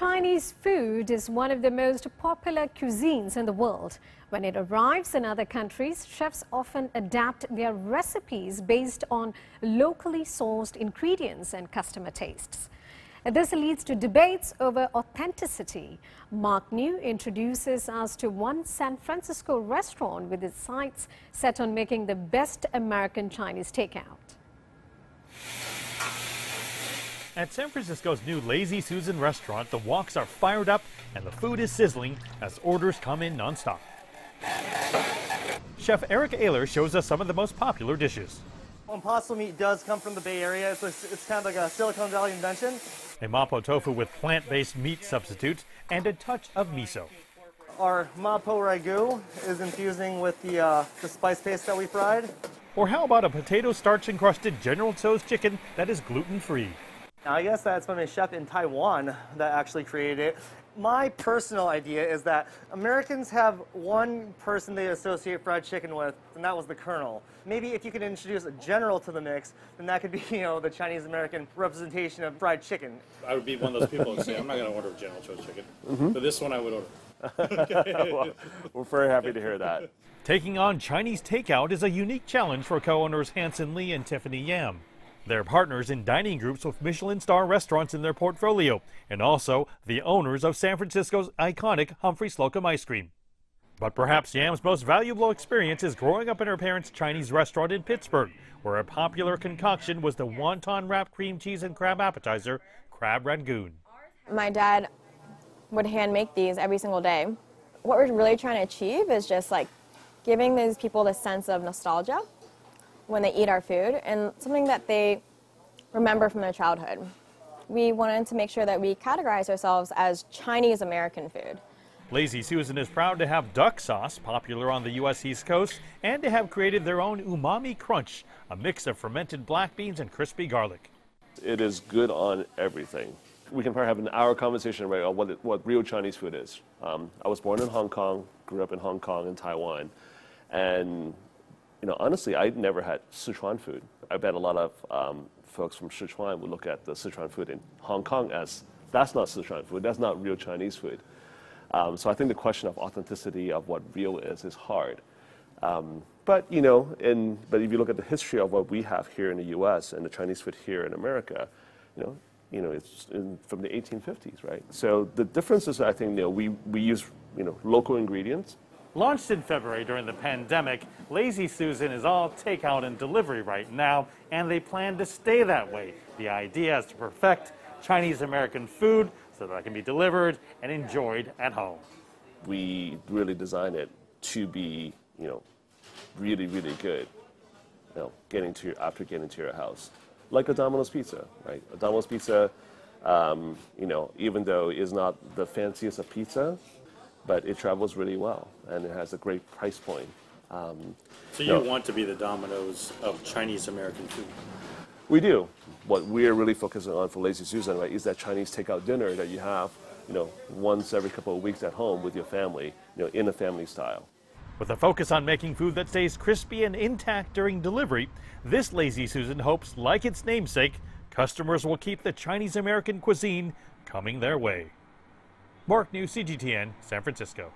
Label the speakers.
Speaker 1: Chinese food is one of the most popular cuisines in the world. When it arrives in other countries, chefs often adapt their recipes based on locally sourced ingredients and customer tastes. And this leads to debates over authenticity. Mark Niu introduces us to one San Francisco restaurant with its sights set on making the best American Chinese takeout.
Speaker 2: At San Francisco's new Lazy Susan restaurant, the woks are fired up and the food is sizzling as orders come in nonstop. Chef Eric Ayler shows us some of the most popular dishes.
Speaker 3: Impossible meat does come from the Bay Area, so it's kind of like a Silicon Valley invention.
Speaker 2: A mapo tofu with plant-based meat substitutes and a touch of miso.
Speaker 3: Our mapo ragu is infusing with the spice paste that we fried.
Speaker 2: Or how about a potato starch-encrusted General Tso's chicken that is gluten-free?
Speaker 3: Now, I guess that's from a chef in Taiwan that actually created it. My personal idea is that Americans have one person they associate fried chicken with, and that was the Colonel. Maybe if you could introduce a general to the mix, then that could be, the Chinese-American representation of fried chicken.
Speaker 4: I would be one of those people who say, I'm not going to order General Tso's chicken, but this one I would order.
Speaker 5: Well, we're very happy to hear that.
Speaker 2: Taking on Chinese takeout is a unique challenge for co-owners Hanson Lee and Tiffany Yam. They're partners in dining groups with Michelin star restaurants in their portfolio, and also the owners of San Francisco's iconic Humphrey Slocum ice cream. But perhaps Yam's most valuable experience is growing up in her parents' Chinese restaurant in Pittsburgh, where a popular concoction was the wonton-wrapped cream cheese and crab appetizer, Crab Rangoon.
Speaker 6: My dad would hand make these every single day. What we're really trying to achieve is just like giving these people the sense of nostalgia when they eat our food and something that they remember from their childhood. We wanted to make sure that we categorize ourselves as Chinese American food.
Speaker 2: Lazy Susan is proud to have duck sauce, popular on the U.S. East Coast, and to have created their own umami crunch, a mix of fermented black beans and crispy garlic.
Speaker 5: It is good on everything. We can probably have an hour conversation right on what real Chinese food is. I was born in Hong Kong, grew up in Hong Kong and Taiwan, and honestly, I never had Sichuan food. I bet a lot of folks from Sichuan would look at the Sichuan food in Hong Kong as, that's not Sichuan food, that's not real Chinese food. So I think the question of authenticity of what real is hard. But if you look at the history of what we have here in the U.S. and the Chinese food here in America, it's from the 1850s, right? So the difference is, I think, we use, local ingredients.
Speaker 2: Launched in February during the pandemic, Lazy Susan is all takeout and delivery right now, and they plan to stay that way. The idea is to perfect Chinese-American food so that it can be delivered and enjoyed at home.
Speaker 5: We really design it to be, really, really good, after getting to your house. Like a Domino's pizza, right? A Domino's pizza, even though it is not the fanciest of pizza, but it travels really well, and it has a great price point.
Speaker 4: So you want to be the Domino's of Chinese-American food?
Speaker 5: We do. What we're really focusing on for Lazy Susan, right, is that Chinese takeout dinner that you have, once every couple of weeks at home with your family, in a family style.
Speaker 2: With a focus on making food that stays crispy and intact during delivery, this Lazy Susan hopes, like its namesake, customers will keep the Chinese-American cuisine coming their way. Mark Niu, CGTN, San Francisco.